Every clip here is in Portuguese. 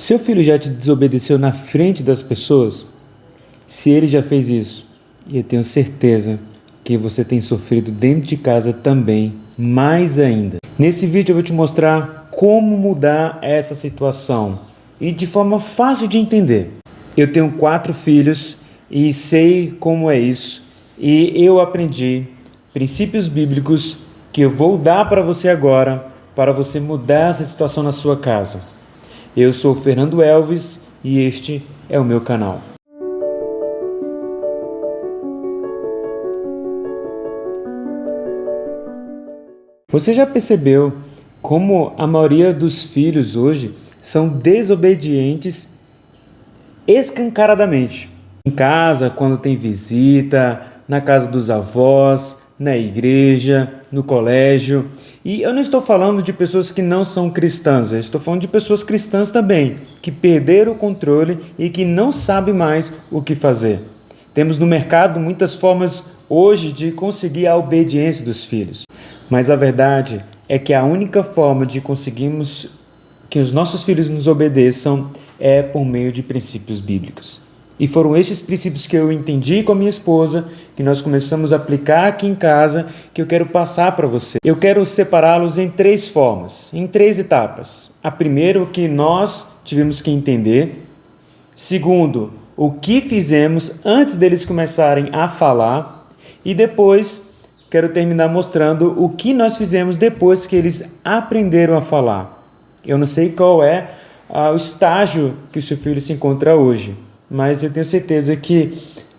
Seu filho já te desobedeceu na frente das pessoas? Se ele já fez isso, eu tenho certeza que você tem sofrido dentro de casa também, mais ainda. Nesse vídeo eu vou te mostrar como mudar essa situação e de forma fácil de entender. Eu tenho 4 filhos e sei como é isso, e eu aprendi princípios bíblicos que eu vou dar para você agora, para você mudar essa situação na sua casa. Eu sou Fernando Elvis e este é o meu canal. Você já percebeu como a maioria dos filhos hoje são desobedientes escancaradamente? Em casa, quando tem visita, na casa dos avós, na igreja, no colégio. E eu não estou falando de pessoas que não são cristãs, eu estou falando de pessoas cristãs também, que perderam o controle e que não sabem mais o que fazer. Temos no mercado muitas formas hoje de conseguir a obediência dos filhos. Mas a verdade é que a única forma de conseguirmos que os nossos filhos nos obedeçam é por meio de princípios bíblicos. E foram esses princípios que eu entendi com a minha esposa, que nós começamos a aplicar aqui em casa, que eu quero passar para você. Eu quero separá-los em 3 formas, em 3 etapas. A primeira, o que nós tivemos que entender. Segundo, o que fizemos antes deles começarem a falar. E depois, quero terminar mostrando o que nós fizemos depois que eles aprenderam a falar. Eu não sei qual é o estágio que o seu filho se encontra hoje, mas eu tenho certeza que,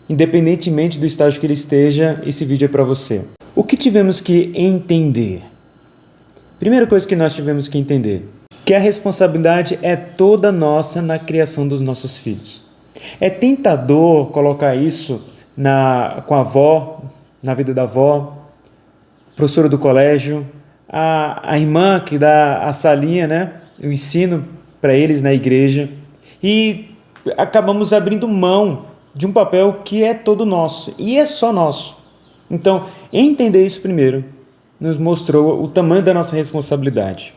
independentemente do estágio que ele esteja, esse vídeo é para você. O que tivemos que entender? Primeira coisa que nós tivemos que entender, que a responsabilidade é toda nossa na criação dos nossos filhos. É tentador colocar isso com a avó, na vida da avó, professora do colégio, a irmã que dá a salinha, né? Eu ensino para eles na igreja, e acabamos abrindo mão de um papel que é todo nosso, e é só nosso. Então, entender isso primeiro nos mostrou o tamanho da nossa responsabilidade.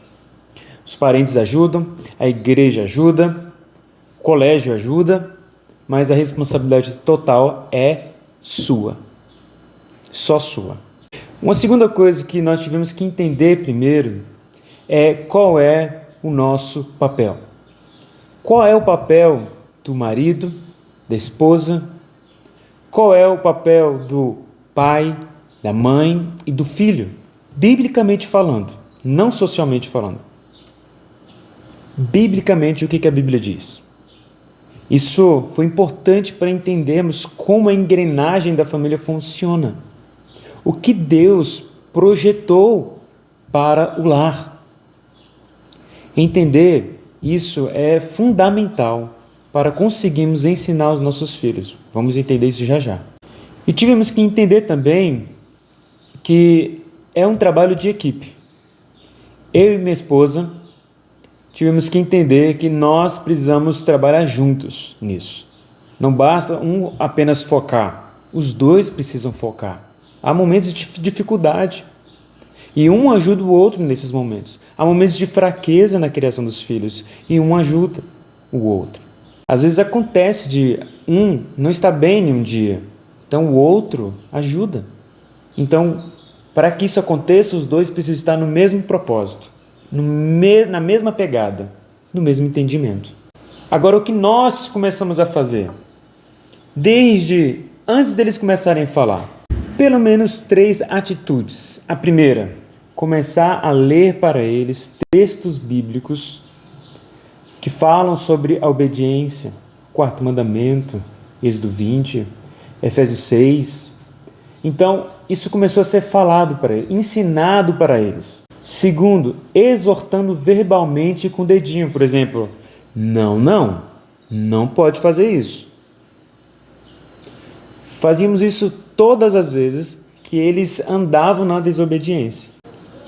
Os parentes ajudam, a igreja ajuda, o colégio ajuda, mas a responsabilidade total é sua, só sua. Uma segunda coisa que nós tivemos que entender primeiro é qual é o nosso papel. Qual é o papel do marido, da esposa? Qual é o papel do pai, da mãe e do filho? Biblicamente falando, não socialmente falando. Biblicamente, o que a Bíblia diz? Isso foi importante para entendermos como a engrenagem da família funciona. O que Deus projetou para o lar. Entender isso é fundamental para conseguirmos ensinar os nossos filhos. Vamos entender isso já já. E tivemos que entender também que é um trabalho de equipe. Eu e minha esposa tivemos que entender que nós precisamos trabalhar juntos nisso. Não basta um apenas focar, os dois precisam focar. Há momentos de dificuldade e um ajuda o outro nesses momentos. Há momentos de fraqueza na criação dos filhos e um ajuda o outro. Às vezes acontece de um não estar bem em um dia, então o outro ajuda. Então, para que isso aconteça, os dois precisam estar no mesmo propósito, na mesma pegada, no mesmo entendimento. Agora, o que nós começamos a fazer? Desde antes deles começarem a falar, pelo menos 3 atitudes. A primeira, começar a ler para eles textos bíblicos que falam sobre a obediência, 4º mandamento, Êxodo 20, Efésios 6. Então, isso começou a ser falado para eles, ensinado para eles. Segundo, exortando verbalmente com o dedinho, por exemplo, não pode fazer isso. Fazíamos isso todas as vezes que eles andavam na desobediência.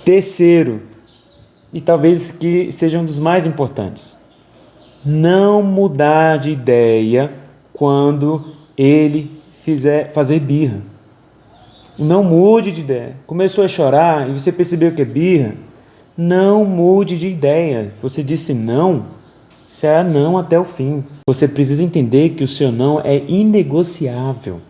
Terceiro, e talvez que seja um dos mais importantes, não mudar de ideia quando ele fazer birra. Não mude de ideia. Começou a chorar e você percebeu que é birra, não mude de ideia. Você disse não, será não até o fim. Você precisa entender que o seu não é inegociável.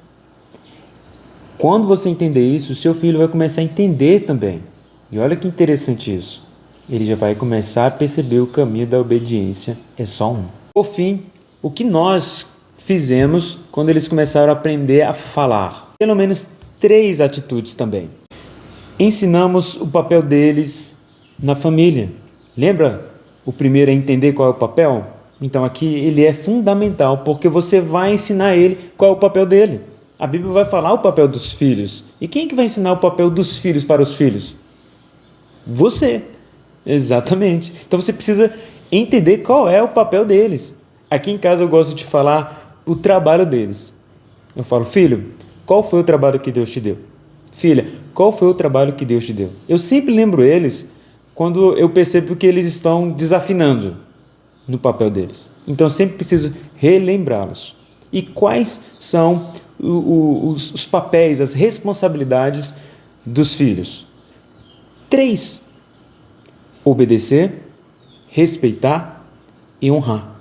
Quando você entender isso, o seu filho vai começar a entender também. E olha que interessante isso. Ele já vai começar a perceber o caminho da obediência é só um. Por fim, o que nós fizemos quando eles começaram a aprender a falar? Pelo menos 3 atitudes também. Ensinamos o papel deles na família. Lembra? O primeiro é entender qual é o papel? Então aqui ele é fundamental, porque você vai ensinar ele qual é o papel dele. A Bíblia vai falar o papel dos filhos. E quem é que vai ensinar o papel dos filhos para os filhos? Você. Exatamente. Então você precisa entender qual é o papel deles. Aqui em casa eu gosto de falar o trabalho deles. Eu falo, filho, qual foi o trabalho que Deus te deu? Filha, qual foi o trabalho que Deus te deu? Eu sempre lembro eles quando eu percebo que eles estão desafinando no papel deles. Então eu sempre preciso relembrá-los. E quais são os papéis, as responsabilidades dos filhos? 3. Obedecer, respeitar e honrar.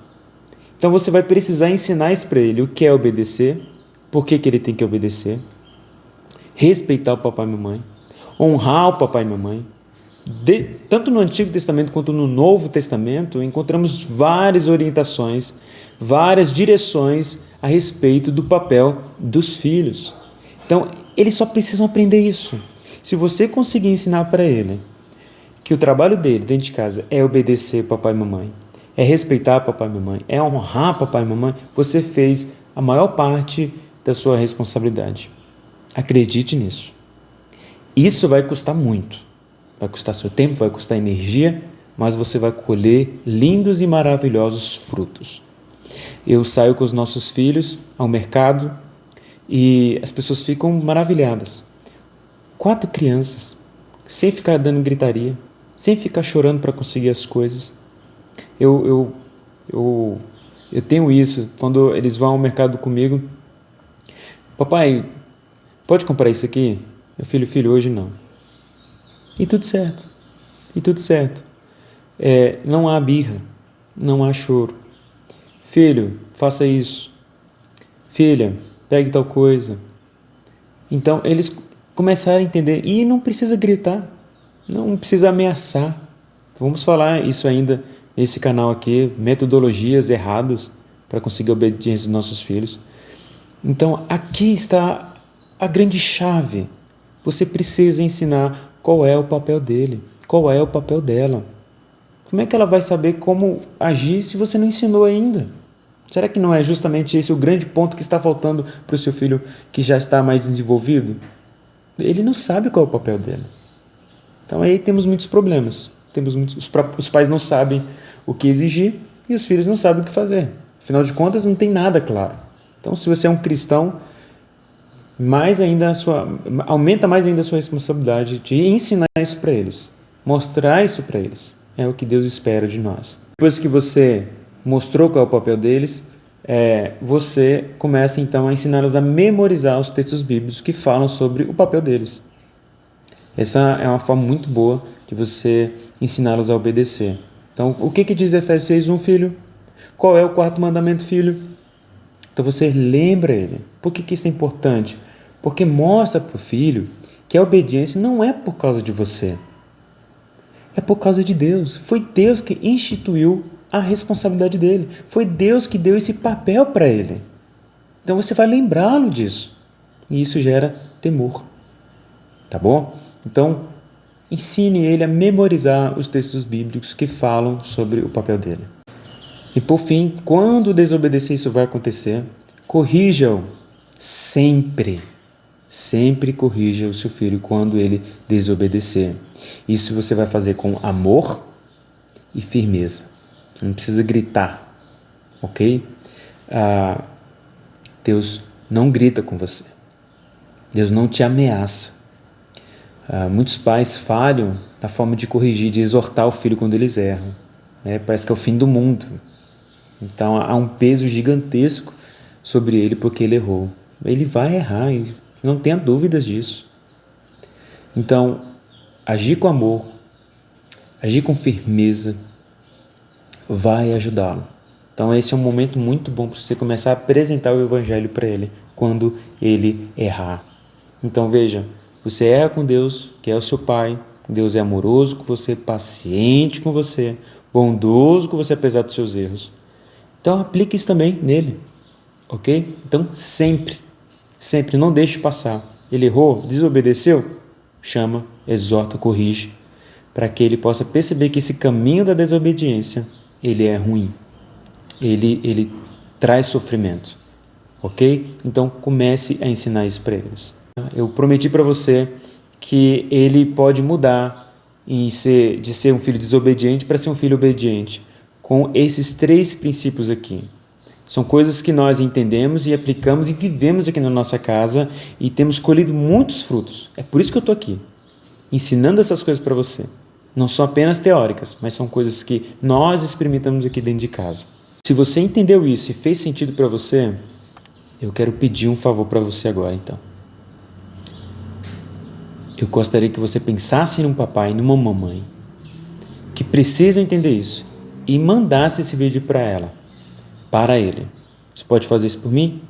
Então você vai precisar ensinar isso para ele, o que é obedecer, por que ele tem que obedecer, respeitar o papai e mamãe, honrar o papai e mamãe. Tanto no Antigo Testamento quanto no Novo Testamento, encontramos várias orientações, várias direções a respeito do papel dos filhos. Então, eles só precisam aprender isso. Se você conseguir ensinar para ele que o trabalho dele dentro de casa é obedecer papai e mamãe, é respeitar papai e mamãe, é honrar papai e mamãe, você fez a maior parte da sua responsabilidade. Acredite nisso. Isso vai custar muito. Vai custar seu tempo, vai custar energia, mas você vai colher lindos e maravilhosos frutos. Eu saio com os nossos filhos ao mercado e as pessoas ficam maravilhadas. 4 crianças, sem ficar dando gritaria, sem ficar chorando para conseguir as coisas. Eu tenho isso, quando eles vão ao mercado comigo, papai, pode comprar isso aqui? Meu filho, hoje não. E tudo certo, não há birra, não há choro. Filho, faça isso. Filha, pegue tal coisa. Então, eles começaram a entender, e não precisa gritar, não precisa ameaçar. Vamos falar isso ainda nesse canal aqui, metodologias erradas para conseguir a obediência dos nossos filhos. Então, aqui está a grande chave. Você precisa ensinar qual é o papel dele, qual é o papel dela. Como é que ela vai saber como agir se você não ensinou ainda? Será que não é justamente esse o grande ponto que está faltando para o seu filho que já está mais desenvolvido? Ele não sabe qual é o papel dele. Então aí temos muitos problemas. Os pais não sabem o que exigir e os filhos não sabem o que fazer. Afinal de contas, não tem nada claro. Então, se você é um cristão, aumenta mais ainda a sua responsabilidade de ensinar isso para eles, mostrar isso para eles. É o que Deus espera de nós. Depois que você mostrou qual é o papel deles, você começa então a ensiná-los a memorizar os textos bíblicos que falam sobre o papel deles. Essa é uma forma muito boa de você ensiná-los a obedecer. Então, o que diz Efésios 6:1, filho? Qual é o 4º mandamento, filho? Então você lembra ele. Por que isso é importante? Porque mostra para o filho que a obediência não é por causa de você. É por causa de Deus. Foi Deus que instituiu a responsabilidade dele. Foi Deus que deu esse papel para ele. Então você vai lembrá-lo disso. E isso gera temor. Tá bom? Então, ensine ele a memorizar os textos bíblicos que falam sobre o papel dele. E por fim, quando desobedecer isso vai acontecer, corrija-o sempre. Sempre corrija o seu filho quando ele desobedecer. Isso você vai fazer com amor e firmeza. Não precisa gritar, ok? Deus não grita com você. Deus não te ameaça. Muitos pais falham na forma de corrigir, de exortar o filho quando eles erram. Parece que é o fim do mundo. Então há um peso gigantesco sobre ele porque ele errou. Ele vai errar, não tenha dúvidas disso. Então, agir com amor, agir com firmeza, vai ajudá-lo. Então esse é um momento muito bom para você começar a apresentar o evangelho para ele quando ele errar. Então veja, você erra com Deus, que é o seu Pai. Deus é amoroso com você, paciente com você, bondoso com você apesar dos seus erros. Então aplique isso também nele, ok? Então sempre não deixe passar. Ele errou, desobedeceu, chama, exorta, corrige, para que ele possa perceber que esse caminho da desobediência, ele é ruim, ele traz sofrimento, ok? Então comece a ensinar isso para eles. Eu prometi para você que ele pode mudar de ser um filho desobediente para ser um filho obediente, com esses 3 princípios aqui. São coisas que nós entendemos e aplicamos e vivemos aqui na nossa casa e temos colhido muitos frutos. É por isso que eu estou aqui, ensinando essas coisas para você. Não são apenas teóricas, mas são coisas que nós experimentamos aqui dentro de casa. Se você entendeu isso e fez sentido para você, eu quero pedir um favor para você agora, então. Eu gostaria que você pensasse num papai e numa mamãe que precisam entender isso e mandasse esse vídeo para ele. Você pode fazer isso por mim?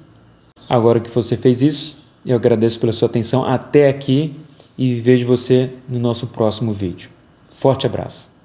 Agora que você fez isso, eu agradeço pela sua atenção até aqui e vejo você no nosso próximo vídeo. Forte abraço!